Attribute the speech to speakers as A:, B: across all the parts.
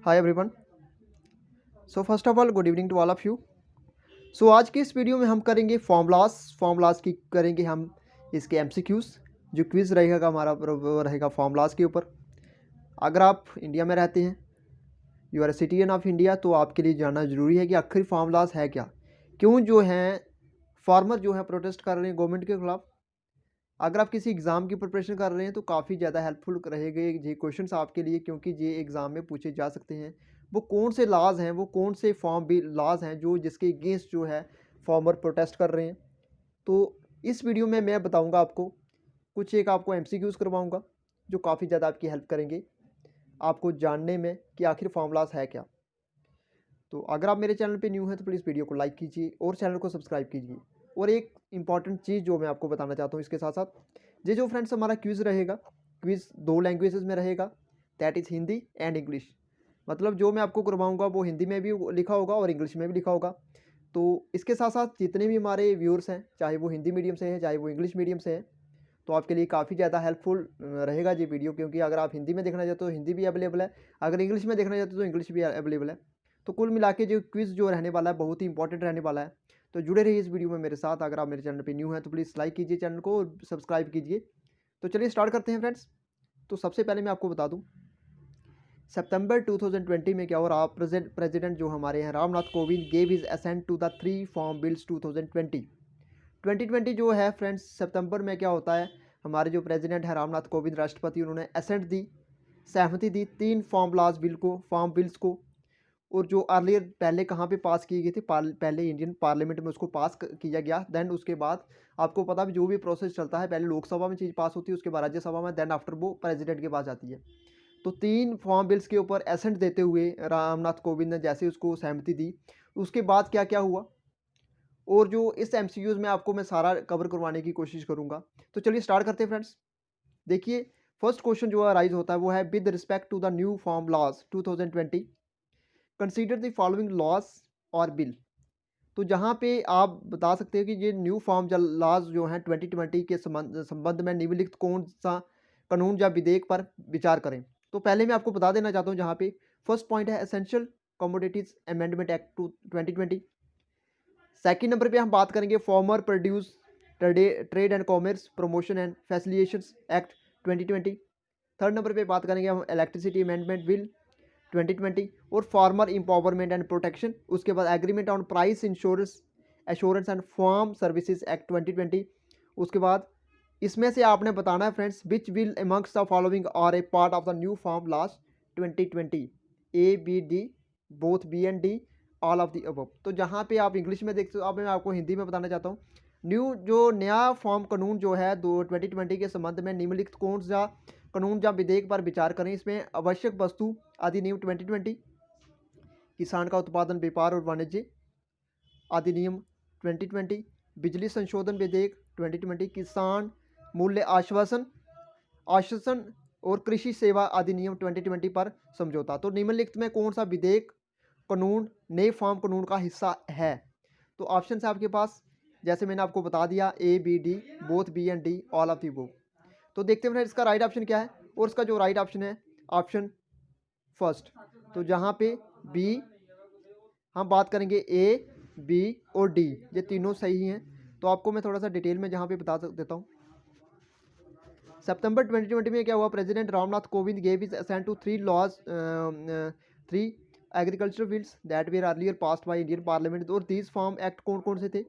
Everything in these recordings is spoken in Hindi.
A: Hi everyone. So first of all good evening to all of you. So आज की इस वीडियो में हम करेंगे फॉर्मूलाज की करेंगे हम इसके एमसीक्यूज़। जो क्विज़ रहेगा हमारा वो रहेगा फॉर्मूलाज के ऊपर। अगर आप इंडिया में रहते हैं, you are citizen of India, तो आपके लिए जानना ज़रूरी है कि आखिर फॉर्मूलाज है क्या, क्यों जो हैं फार्मर जो हैं प्रोटेस्ट कर रहे हैं गवर्नमेंट के ख़िलाफ़। अगर आप किसी एग्ज़ाम की प्रिपरेशन कर रहे हैं तो काफ़ी ज़्यादा हेल्पफुल रहेंगे ये क्वेश्चंस आपके लिए, क्योंकि ये एग्ज़ाम में पूछे जा सकते हैं। वो कौन से लॉज हैं, वो कौन से फॉर्म भी लॉज हैं जो जिसके अगेंस्ट जो है फार्मर प्रोटेस्ट कर रहे हैं। तो इस वीडियो में मैं बताऊंगा आपको, कुछ एक आपको एमसीक्यूज़ करवाऊंगा जो काफ़ी ज़्यादा आपकी हेल्प करेंगे आपको जानने में कि आखिर फार्मूलाज है क्या। तो अगर आप मेरे चैनल पे न्यू हैं तो प्लीज़ वीडियो को लाइक कीजिए और चैनल को सब्सक्राइब कीजिए। और एक इम्पॉर्टेंट चीज़ जो मैं आपको बताना चाहता हूँ इसके साथ साथ, ये जो फ्रेंड्स हमारा क्विज़ रहेगा, क्विज़ 2 लैंग्वेजेस में रहेगा, that is Hindi and English. मतलब जो मैं आपको करवाऊँगा वो हिंदी में भी लिखा होगा और इंग्लिश में भी लिखा होगा। तो इसके साथ साथ जितने भी हमारे व्यूअर्स हैं, चाहे वो हिंदी मीडियम से हैं चाहे वो इंग्लिश मीडियम से हैं, तो आपके लिए काफ़ी ज़्यादा हेल्पफुल रहेगा ये वीडियो, क्योंकि अगर आप हिंदी में देखना चाहते हो तो हिंदी भी अवेलेबल है, अगर इंग्लिश में देखना चाहते हो तो इंग्लिश भी अवेलेबल है। तो कुल मिला के जो क्विज़ जो रहने वाला है बहुत ही इंपॉर्टेंट रहने वाला है। तो जुड़े रहिए इस वीडियो में मेरे साथ। अगर आप मेरे चैनल पे न्यू हैं तो प्लीज़ लाइक कीजिए चैनल को और सब्सक्राइब कीजिए। तो चलिए स्टार्ट करते हैं फ्रेंड्स। तो सबसे पहले मैं आपको बता दूं, सितंबर 2020 में क्या हो रहा, प्रेसिडेंट जो हमारे हैं Ramnath Kovind gave his assent to the 3 farm bills 2020 जो है फ्रेंड्स, सितंबर में क्या होता है, हमारे जो प्रेसिडेंट है रामनाथ कोविंद राष्ट्रपति, उन्होंने असेंट दी, सहमति दी 3 फॉर्म बिल्स को। और जो अर्लियर पहले कहाँ पे पास की गई थी, पहले इंडियन पार्लियामेंट में उसको पास किया गया। देन उसके बाद आपको पता भी जो भी प्रोसेस चलता है, पहले लोकसभा में चीज़ पास होती है, उसके बाद राज्यसभा में, देन आफ्टर वो प्रेसिडेंट के पास जाती है। तो 3 फॉर्म बिल्स के ऊपर एसेंट देते हुए रामनाथ कोविंद ने जैसे उसको सहमति दी, उसके बाद क्या क्या हुआ, और जो इस एमसीक्यूज़ में आपको मैं सारा कवर करवाने की कोशिश करूँगा। तो चलिए स्टार्ट करते हैं फ्रेंड्स। देखिए, फर्स्ट क्वेश्चन जो अराइज होता है वो है, with respect to the new farm laws 2020 consider the following laws और बिल। तो जहाँ पे आप बता सकते हैं कि ये न्यू फॉर्म लॉज जो हैं 2020 के संबंध में निम्नलिखित कौन सा कानून या विधेयक पर विचार करें। तो पहले मैं आपको बता देना चाहता हूँ, जहाँ पे फर्स्ट पॉइंट है essential commodities amendment act 2020। Second number पे हम बात करेंगे farmer produce trade and commerce promotion and facilitation act 2020। Third number पे बात करेंगे हम इलेक्ट्रिसिटी अमेंडमेंट बिल 2020 और फार्मर इंपावरमेंट एंड प्रोटेक्शन। उसके बाद agreement on price insurance assurance and farm services act 2020। उसके बाद इसमें से आपने बताना है friends, which will amongst the following are a part of the new farm laws 2020, A B D, both B and D, all of the above. तो जहाँ पे आप इंग्लिश में देखते हो, अब मैं आपको हिंदी में बताना चाहता हूँ, न्यू जो नया फॉर्म कानून जो है 2020 के संबंध में निम्नलिखित कौन सा कानून या विधेयक पर विचार करें। इसमें आवश्यक वस्तु अधिनियम 2020, किसान का उत्पादन व्यापार और वाणिज्य अधिनियम 2020, बिजली संशोधन विधेयक 2020, किसान मूल्य आश्वासन आश्वासन और कृषि सेवा अधिनियम 2020 पर समझौता। तो निम्नलिखित में कौन सा विधेयक कानून नए फॉर्म कानून का हिस्सा है। तो ऑप्शन है आपके पास, जैसे मैंने आपको बता दिया, A B D, both B and D, all of the above. तो देखते हैं इसका राइट ऑप्शन क्या है, और इसका जो राइट ऑप्शन है ऑप्शन फर्स्ट। तो जहाँ पे बी, हम बात करेंगे ए बी और डी, ये तीनों सही हैं। तो आपको मैं थोड़ा सा डिटेल में जहाँ पे बता देता हूँ। सितंबर 2020 में क्या हुआ, president Ramnath Kovind gave his assent to 3 laws, 3 agriculture bills that were earlier passed by Indian parliament. और दीज फॉर्म एक्ट कौन कौन से थे,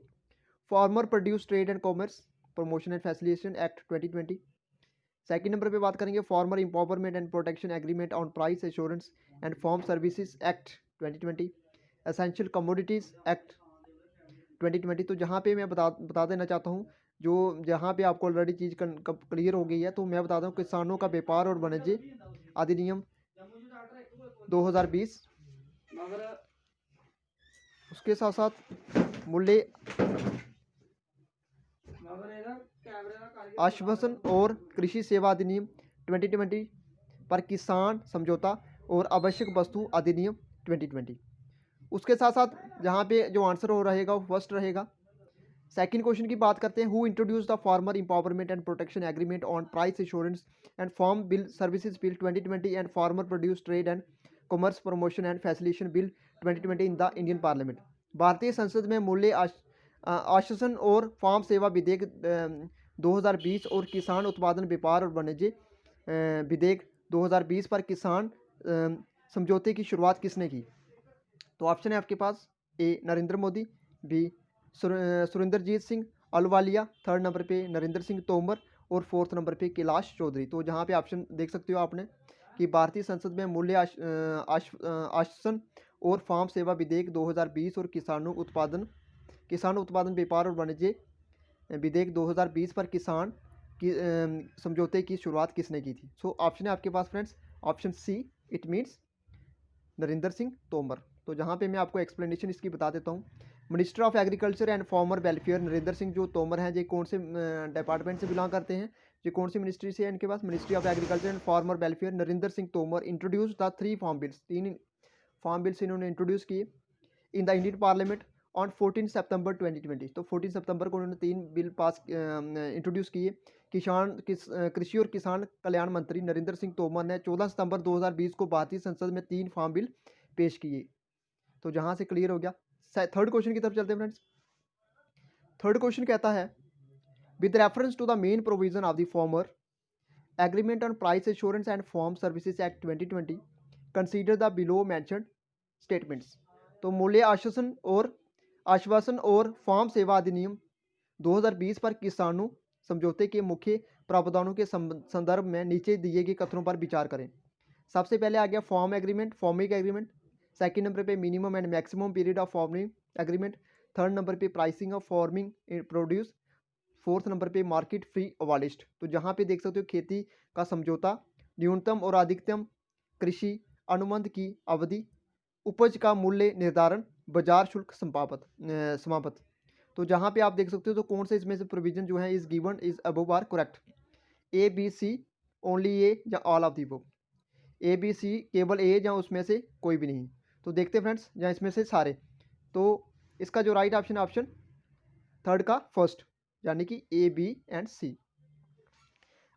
A: farmer produce trade and commerce promotion and facilitation act 2020। Second number पे बात करेंगे farmer empowerment and protection agreement on price assurance and farm services act 2020, essential commodities act 2020। तो जहाँ पे मैं बता देना चाहता हूँ, जो जहाँ पे आपको ऑलरेडी चीज़ क्लियर हो गई है, तो मैं बताता हूँ किसानों का व्यापार और वाणिज्य अधिनियम 2020। उसके साथ साथ मूल्य आश्वासन और कृषि सेवा अधिनियम 2020 पर किसान समझौता और आवश्यक वस्तु अधिनियम 2020। उसके साथ साथ जहाँ पे जो आंसर हो रहेगा वो फर्स्ट रहेगा। सेकंड क्वेश्चन की बात करते हैं, who introduce the farmer empowerment and protection agreement on price insurance and farm bill services bill 2020 and farmer produce trade and commerce promotion and facilitation bill 2020 in the Indian parliament. भारतीय संसद में मूल्य आश्वासन और फार्म सेवा विधेयक 2020 और किसान उत्पादन व्यापार और वाणिज्य विधेयक 2020 पर किसान समझौते की शुरुआत किसने की? तो ऑप्शन है आपके पास A Narendra Modi, B Surendrajeet Singh Ahluwalia, third number पे नरेंद्र सिंह तोमर और फोर्थ नंबर पे कैलाश चौधरी। तो जहाँ पे ऑप्शन देख सकते हो आपने कि भारतीय संसद में मूल्य आश्वासन और फार्म सेवा विधेयक 2020 और किसान उत्पादन व्यापार और वाणिज्य विधेयक 2020 पर किसान की समझौते की शुरुआत किसने की थी? सो ऑप्शन है आपके पास friends option C, it means Narendra Singh Tomar. तो जहाँ पे मैं आपको एक्सप्लेनेशन इसकी बता देता हूँ। Minister of agriculture and farmer welfare Narendra Singh जो तोमर हैं, ये कौन से डिपार्टमेंट से बिलोंग करते हैं? ये कौन सी मिनिस्ट्री से है इनके पास? Ministry of agriculture and farmer welfare Narendra Singh Tomar introduce the 3 farm bills, 3 farm bills इन्होंने इंट्रोड्यूस किए in the Indian parliament on 14 September 2020। तो 14 सितंबर को उन्होंने 3 बिल पास इंट्रोड्यूस किए। कृषि और किसान कल्याण मंत्री नरेंद्र सिंह तोमर ने 14 सितंबर 2020 को भारतीय संसद में 3 फार्म बिल पेश किए। तो जहाँ से क्लियर हो गया। थर्ड क्वेश्चन की तरफ चलते हैं फ्रेंड्स। थर्ड क्वेश्चन कहता है with reference to the main provision of the farmer agreement on price assurance and farm services act 2020 consider the below mentioned statements. तो मूल्य आश्वासन और फार्म सेवा अधिनियम 2020 पर किसानों समझौते के मुख्य प्रावधानों के संदर्भ में नीचे दिए गए कथनों पर विचार करें। सबसे पहले आ गया फार्मिंग एग्रीमेंट। सेकंड नंबर पे minimum and maximum period of farming agreement. Third number पे pricing of farming produce. Fourth number पे मार्केट फ्री अवालिस्ट। तो जहाँ पे देख सकते हो खेती का समझौता, न्यूनतम और अधिकतम कृषि अनुबंध की अवधि, उपज का मूल्य निर्धारण, बाजार शुल्क समाप्त। तो जहाँ पे आप देख सकते हो तो कौन से इसमें से प्रोविजन जो है is given is above are correct? A B C, only A या all of the above? A B C केवल ए या उसमें से कोई भी नहीं। तो देखते हैं फ्रेंड्स या इसमें से सारे। तो इसका जो राइट ऑप्शन है ऑप्शन थर्ड का फर्स्ट, यानी कि ए बी एंड सी।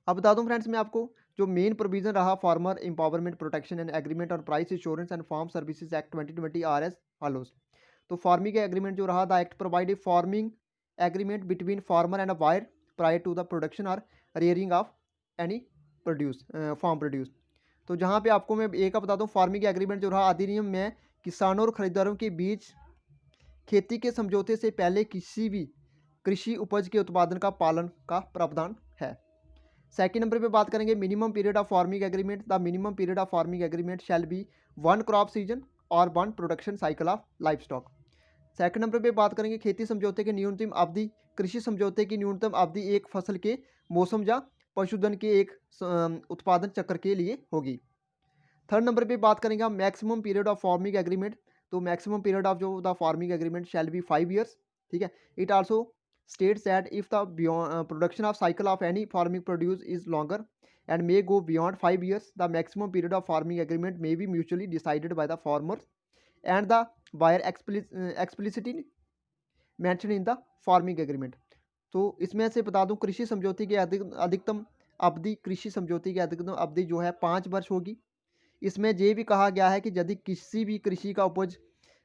A: अब बता दूं फ्रेंड्स मैं आपको जो मेन प्रोविजन रहा farmer empowerment protection and agreement on price insurance and farm services act 2020 are as follows. तो फार्मिंग एग्रीमेंट जो रहा the act provide a farming agreement between farmer and a buyer prior to the production और rearing of any farm produce. तो जहाँ पे आपको मैं एक बता दूँ फार्मिंग एग्रीमेंट जो रहा अधिनियम में किसानों और खरीदारों के बीच खेती के समझौते से पहले किसी भी कृषि उपज के उत्पादन का पालन का प्रावधान है। सेकंड नंबर पे बात करेंगे minimum period of farming agreement. The minimum period of farming agreement shall be 1 crop season और 1 production cycle of life stock. Second number पे बात करेंगे खेती समझौते की न्यूनतम अवधि। कृषि समझौते की न्यूनतम अवधि एक फसल के मौसम या पशुधन के एक उत्पादन चक्र के लिए होगी। थर्ड नंबर पे बात करेंगे हम maximum period of farming agreement. तो मैक्सिमम पीरियड ऑफ जो the farming agreement shall be 5 years. ठीक है। It also states that if the production of cycle of any farming produce is longer and may go beyond 5 years, the maximum period of farming agreement may be mutually decided by the farmers and the buyer explicitly mentioned in the farming agreement। तो इसमें से बता दूं कृषि समझौते की अधिकतम अवधि जो है 5 वर्ष होगी। इसमें ये भी कहा गया है कि यदि किसी भी कृषि का उपज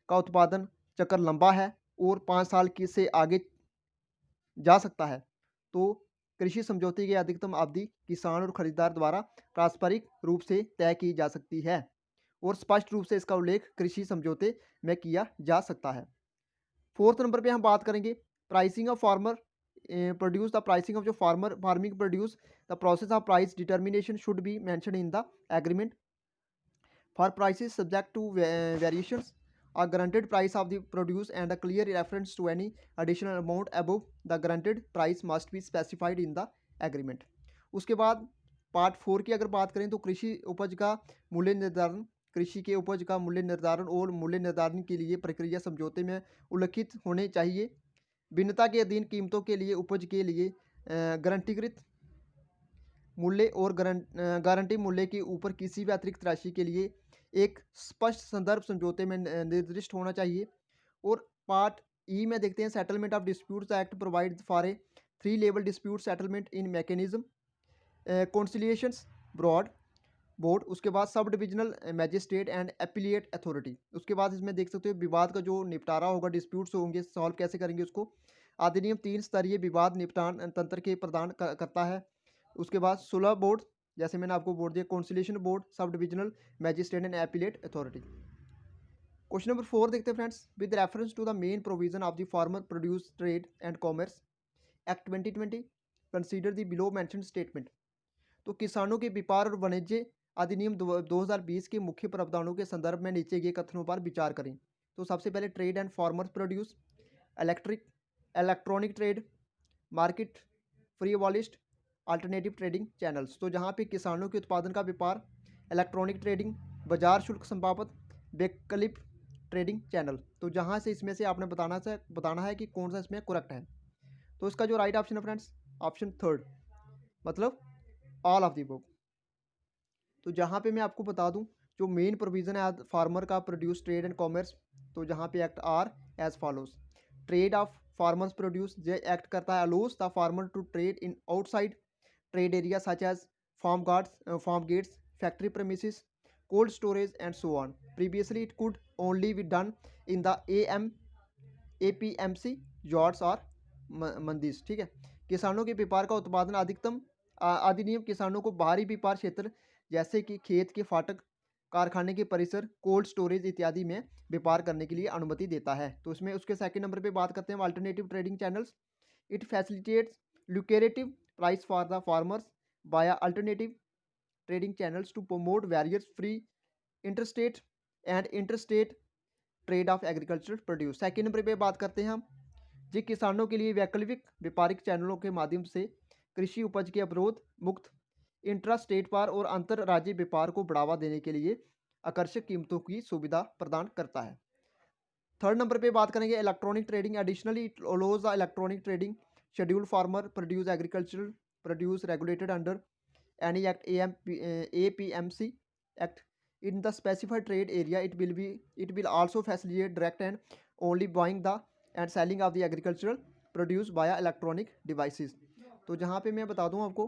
A: का उत्पादन चक्र लंबा है और 5 साल की से आगे जा सकता है तो कृषि समझौते की अधिकतम अवधि किसान और खरीदार द्वारा पारस्परिक रूप से तय की जा सकती है और स्पष्ट रूप से इसका उल्लेख कृषि समझौते में किया जा सकता है। फोर्थ नंबर पे हम बात करेंगे pricing of farmer produce. The pricing of जो farming produce the process of price determination should be mentioned in the agreement for prices subject to variations a guaranteed price of the produce and a clear reference to any additional amount above the guaranteed price must be specified in the agreement। उसके बाद पार्ट 4 की अगर बात करें तो कृषि उपज का मूल्य निर्धारण, कृषि के उपज का मूल्य निर्धारण और मूल्य निर्धारण के लिए प्रक्रिया समझौते में उल्लिखित होने चाहिए। भिन्नता के अधीन कीमतों के लिए उपज के लिए गारंटीकृत मूल्य और गारंटी मूल्य के ऊपर किसी भी अतिरिक्त राशि के लिए एक स्पष्ट संदर्भ समझौते में निर्दिष्ट होना चाहिए। और पार्ट ई में देखते हैं settlement of disputes act provide for a 3 level dispute settlement in mechanism conciliations broad board, उसके बाद sub divisional magistrate and appellate authority. उसके बाद इसमें देख सकते हो विवाद का जो निपटारा होगा, डिस्प्यूट्स होंगे, सॉल्व कैसे करेंगे उसको। अधिनियम 3 स्तरीय विवाद निपटान तंत्र के प्रदान करता है। उसके बाद सुलह बोर्ड, जैसे मैंने आपको बोर्ड दिया, conciliation board, sub divisional magistrate and appellate authority. Question number 4 देखते हैं friends. With reference to the main provision of the farmer produce trade and commerce act 2020 consider the below mentioned statement. तो किसानों के व्यापार और वाणिज्य अधिनियम 2020 के मुख्य प्रावधानों के संदर्भ में नीचे के कथनों पर विचार करें। तो सबसे पहले trade and farmers produce, electronic trade, market free वॉलिस्ट, अल्टरनेटिव ट्रेडिंग चैनल्स। तो जहाँ पे किसानों के उत्पादन का व्यापार, इलेक्ट्रॉनिक ट्रेडिंग, बाजार शुल्क संपादन, वैकल्पिक ट्रेडिंग चैनल। तो जहाँ से इसमें से आपने बताना है कि कौन सा इसमें करेक्ट है। तो इसका जो राइट ऑप्शन है फ्रेंड्स, ऑप्शन थर्ड, मतलब ऑल ऑफ दी बुक। तो जहाँ पे मैं आपको बता दूं, जो मेन प्रोविज़न है फार्मर का प्रोड्यूस ट्रेड एंड कॉमर्स, तो जहाँ पे act are as follows. Trade of farmers produce, ये एक्ट करता है allows the farmer to trade in outside trade area such as farm gates, factory premises, cold storage and so on. Previously it could only be done in the APMC yards और मंदीज। ठीक है, किसानों के व्यापार का उत्पादन अधिकतम अधिनियम किसानों को बाहरी व्यापार क्षेत्र जैसे कि खेत के फाटक, कारखाने के परिसर, कोल्ड स्टोरेज इत्यादि में व्यापार करने के लिए अनुमति देता है। तो इसमें उसके सेकंड नंबर पे बात करते हैं alternative trading channels. It facilitates lucrative price for the farmers via alternative trading channels to promote various free interstate and interstate trade off agricultural produce. Second number पे बात करते हैं हम जी किसानों के लिए वैकल्पिक व्यापारिक चैनलों के माध्यम से कृषि उपज के अवरोध मुक्त इंट्रा स्टेट पार और अंतर राज्य व्यापार को बढ़ावा देने के लिए आकर्षक कीमतों की सुविधा प्रदान करता है। थर्ड नंबर पे बात करेंगे electronic trading. Additionally it allows the electronic trading schedule farmer produce agricultural produce regulated under any act APMC act in the specified trade area. It will also facilitate direct and only buying the and selling of the agricultural produce via electronic devices। तो जहाँ पे मैं बता दूँ आपको,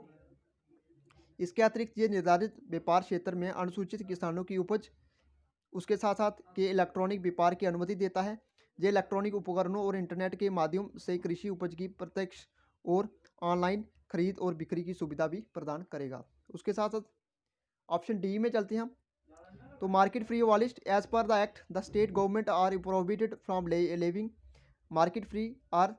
A: इसके अतिरिक्त ये निर्धारित व्यापार क्षेत्र में अनुसूचित किसानों की उपज उसके साथ साथ के इलेक्ट्रॉनिक व्यापार की अनुमति देता है। ये इलेक्ट्रॉनिक उपकरणों और इंटरनेट के माध्यम से कृषि उपज की प्रत्यक्ष और ऑनलाइन खरीद और बिक्री की सुविधा भी प्रदान करेगा। उसके साथ साथ ऑप्शन डी में चलते हैं हम। तो मार्केट फ्री वॉलिस्ट as per the act the state government are prohibited from levying market free or.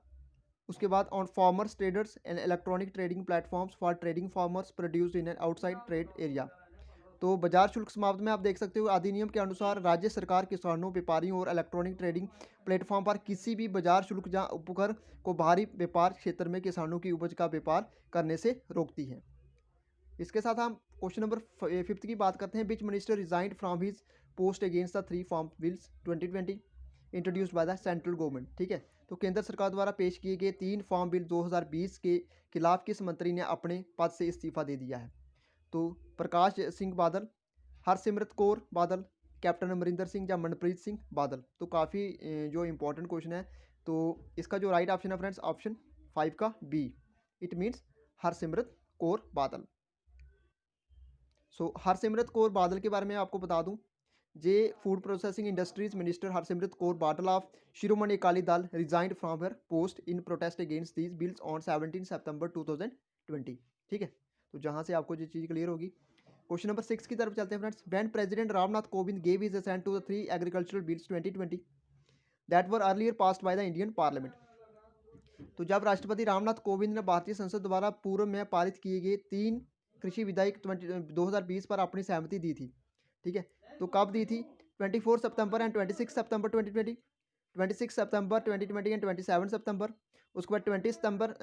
A: उसके बाद on farmers traders and electronic trading platforms for trading farmers produced in and outside trade area. तो बाजार शुल्क समाप्त में आप देख सकते हो अधिनियम के अनुसार राज्य सरकार किसानों, व्यापारियों और इलेक्ट्रॉनिक ट्रेडिंग प्लेटफॉर्म पर किसी भी बाजार शुल्क या उपकर को बाहरी व्यापार क्षेत्र में किसानों की उपज का व्यापार करने से रोकती है। इसके साथ हम क्वेश्चन नंबर 5 की बात करते हैं। Which minister resigned from his post against the 3 farm bills 2020 introduced by the central government. ठीक है, तो केंद्र सरकार द्वारा पेश किए गए 3 फार्म बिल 2020 के खिलाफ किस मंत्री ने अपने पद से इस्तीफा दे दिया है। तो प्रकाश सिंह बादल, हरसिमरत कौर बादल, कैप्टन अमरिंदर सिंह या मनप्रीत सिंह बादल। तो काफ़ी जो इंपॉर्टेंट क्वेश्चन है। तो इसका जो राइट ऑप्शन है फ्रेंड्स, ऑप्शन 5 का B, it means Harsimrat Kaur Badal. So Harsimrat Kaur बादल के बारे में आपको बता दूं, जे food processing industries minister Harsimrat Kaur Badal of Shiromani Akali Dal resigned from her post in protest against these bills on 17 सितंबर 2020। ठीक है, तो जहां से आपको ये चीज़ क्लियर होगी। क्वेश्चन नंबर 6 की तरफ चलते हैं friends. When president Ramnath Kovind gave his assent to the 3 agricultural bills 2020 that were earlier passed by the Indian parliament. तो जब राष्ट्रपति रामनाथ कोविंद ने भारतीय संसद द्वारा पूर्व में पारित किए गए 3 कृषि विधेयक 2020 पर अपनी सहमति दी थी। ठीक है, तो कब दी थी? 24 सितंबर एंड 26 सितंबर 2020, 26 सितंबर 2020 एंड 27 सितंबर। उसके बाद 20 सितंबर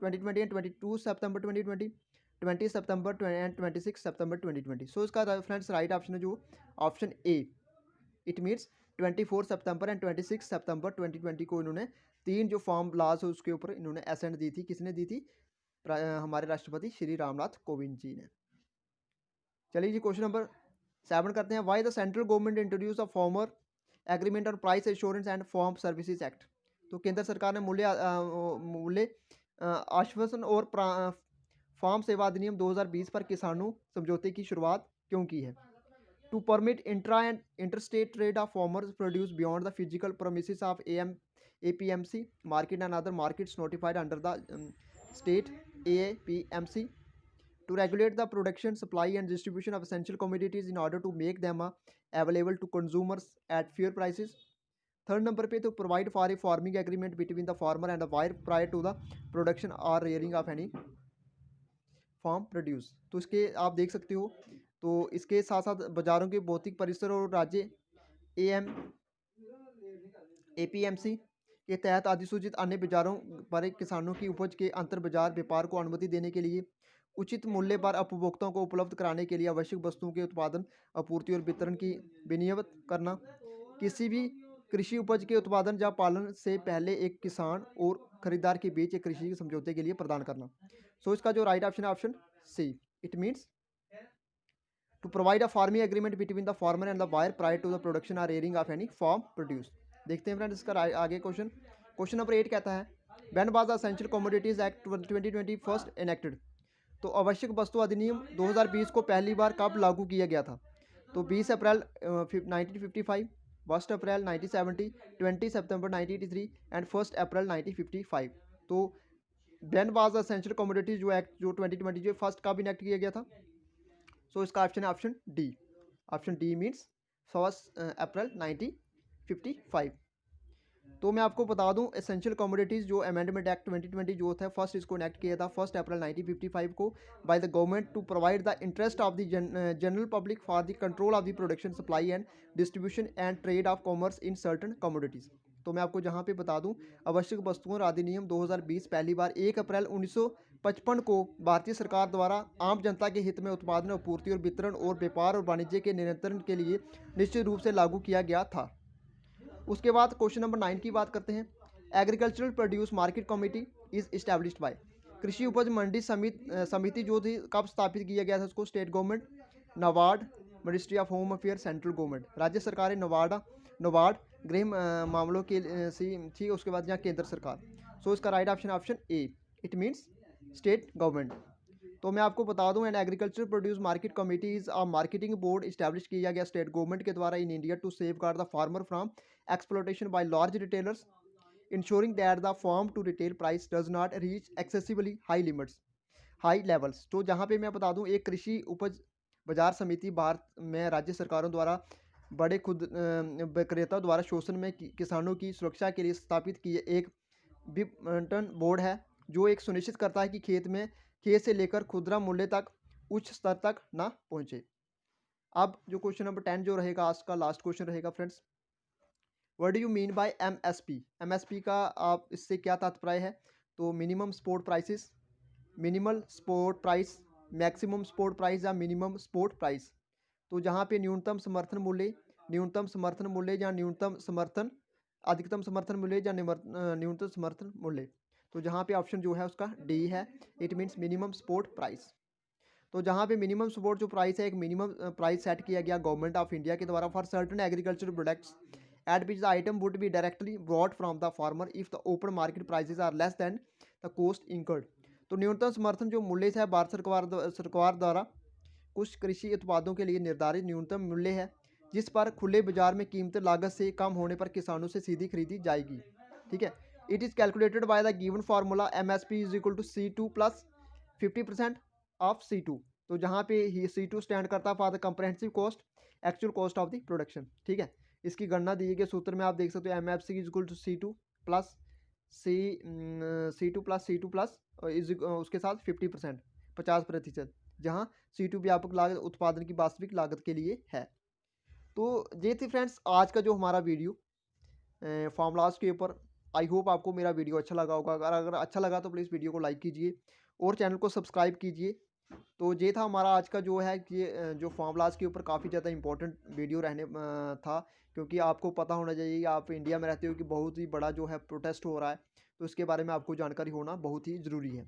A: 2020 एंड 22 सितंबर 2020, 20 सितंबर एंड 26 सितंबर 2020। सो इसका फ्रेंड्स राइट ऑप्शन है जो option A, it means 24 September and 26 सितंबर 2020 को इन्होंने 3 जो फॉर्म लाज है उसके ऊपर इन्होंने असेंट दी थी। किसने दी थी? हमारे राष्ट्रपति श्री रामनाथ कोविंद जी ने। चलिए जी क्वेश्चन नंबर 7 करते हैं। Why the central government introduce a farmer agreement और price assurance and farm services act. तो केंद्र सरकार ने मूल्य आश्वासन और फार्म सेवा अधिनियम 2020 पर किसानों समझौते की शुरुआत क्यों की है? To permit intra and interstate trade of farmers produce beyond the physical premises of APMC market and other markets notified under the state APMC, to regulate the production, supply and distribution of essential commodities in order to make them available to consumers at fair prices. Third number पे, तो provide for a farming agreement between the farmer and the buyer prior to the production or rearing of any farm produce. तो इसके आप देख सकते हो, तो इसके साथ साथ बाजारों के भौतिक परिसर और राज्य APMC के तहत अधिसूचित अन्य बाजारों पर किसानों की उपज के अंतर बाजार व्यापार को अनुमति देने के लिए उचित मूल्य पर उपभोक्ताओं को उपलब्ध कराने के लिए आवश्यक वस्तुओं के उत्पादन, आपूर्ति और वितरण की विनियमित करना। किसी भी कृषि उपज के उत्पादन या पालन से पहले एक किसान और खरीदार के बीच एक कृषि समझौते के लिए प्रदान करना। सो इसका जो राइट ऑप्शन है option C. It means to provide a farming agreement between the farmer and the buyer prior to the production or rearing of any farm produce. देखते हैं फ्रेंड्स इसका आगे क्वेश्चन। क्वेश्चन नंबर 8 कहता है, when was the essential commodities act 2020 first enacted? तो आवश्यक वस्तु अधिनियम 2020 को पहली बार कब लागू किया गया था? तो 20 अप्रैल 1955, 1 अप्रैल 1970, 20 सितंबर 1983 एंड 1 अप्रैल 1955। तो when was the essential commodities जो एक्ट जो 2020 जो फर्स्ट कब इनेक्ट किया गया था? सो इसका ऑप्शन है option D. Option D means 1 April 1955। तो मैं आपको बता दूं, एसेंशियल कमोडिटीज़ जो अमेंडमेंट एक्ट 2020 जो था फर्स्ट इसको इनेक्ट किया था 1 अप्रैल 1955 को by the government to provide the interest of the general public for the control of the production, supply and distribution and trade of commerce in certain commodities. तो मैं आपको जहाँ पे बता दूं, आवश्यक वस्तुओं और अधिनियम 2020 पहली बार 1 अप्रैल 1955 को भारतीय सरकार द्वारा आम जनता के हित में उत्पादन, आपूर्ति और वितरण और व्यापार और वाणिज्य के नियंत्रण के लिए निश्चित रूप से लागू किया गया था। उसके बाद क्वेश्चन नंबर 9 की बात करते हैं। Agricultural produce market committee is established bye? कृषि उपज मंडी समिति जो थी कब स्थापित किया गया था उसको? State government, NABARD, ministry of home affair, central government. राज्य सरकारें नाबार्ड गृह मामलों के थी, उसके बाद यहाँ केंद्र सरकार। सो इसका right option option A. It means state government. तो मैं आपको बता दूं, an agriculture produce market committee is a marketing board establish किया गया स्टेट गवर्नमेंट के द्वारा in India to safeguard the farmer from exploitation by large retailers, ensuring that the farm to retail price does not reach excessively high levels. तो जहाँ पे मैं बता दूं, एक कृषि उपज बाजार समिति भारत में राज्य सरकारों द्वारा बड़े खुद विक्रेताओं द्वारा शोषण में किसानों की सुरक्षा के लिए स्थापित किए एक विपणन बोर्ड है, जो एक सुनिश्चित करता है कि खेत से लेकर खुदरा मूल्य तक उच्च स्तर तक ना पहुंचे। अब जो क्वेश्चन नंबर 10 जो रहेगा आज का लास्ट क्वेश्चन रहेगा friends, what do you mean by MSP? MSP का आप इससे क्या तात्पर्य है? तो minimum support prices, minimal support price, maximum support price या मिनिमम सपोर्ट प्राइस। तो जहाँ पे न्यूनतम समर्थन मूल्य या अधिकतम समर्थन मूल्य या न्यूनतम समर्थन मूल्य। तो जहाँ पे ऑप्शन जो है उसका डी है। It means minimum support price. तो जहाँ पे मिनिमम सपोर्ट जो प्राइस है, एक मिनिमम प्राइस सेट किया गया गवर्नमेंट ऑफ इंडिया के द्वारा for certain agriculture products at which the item would be directly brought from the farmer if the open market prices are less than the cost incurred. तो न्यूनतम समर्थन जो मूल्य है भारत सरकार द्वारा कुछ कृषि उत्पादों के लिए निर्धारित न्यूनतम मूल्य है, जिस पर खुले बाजार में कीमत लागत से कम होने पर किसानों से सीधी खरीदी जाएगी। ठीक है। It is calculated by the given formula MSP is equal to C2 plus 50% of C2। तो जहाँ पे ही C2 स्टैंड करता है for the comprehensive cost, actual cost of the production. ठीक है। इसकी गणना दिए गए सूत्र में आप देख सकते हो, MSP is equal to C2 plus C2 plus उसके साथ 50% 50%, जहाँ C2 व्यापक लागत उत्पादन की वास्तविक लागत के लिए है। तो ये थी फ्रेंड्स आज का जो हमारा वीडियो फार्मूलाज के ऊपर। आई होप आपको मेरा वीडियो अच्छा लगा होगा। अगर अच्छा लगा तो प्लीज़ वीडियो को लाइक कीजिए और चैनल को सब्सक्राइब कीजिए। तो ये था हमारा आज का जो है कि जो फार्मूलाज के ऊपर काफ़ी ज़्यादा इंपॉर्टेंट वीडियो रहने था, क्योंकि आपको पता होना चाहिए, आप इंडिया में रहते हो कि बहुत ही बड़ा जो है प्रोटेस्ट हो रहा है, तो इसके बारे में आपको जानकारी होना बहुत ही ज़रूरी है।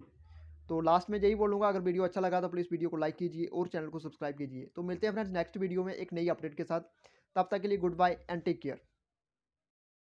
A: तो लास्ट में यही बोलूँगा, अगर वीडियो अच्छा लगा तो प्लीज़ वीडियो को लाइक कीजिए और चैनल को सब्सक्राइब कीजिए। तो मिलते हैं फ्रेंड्स नेक्स्ट वीडियो में एक नई अपडेट के साथ। तब तक के लिए goodbye and take care.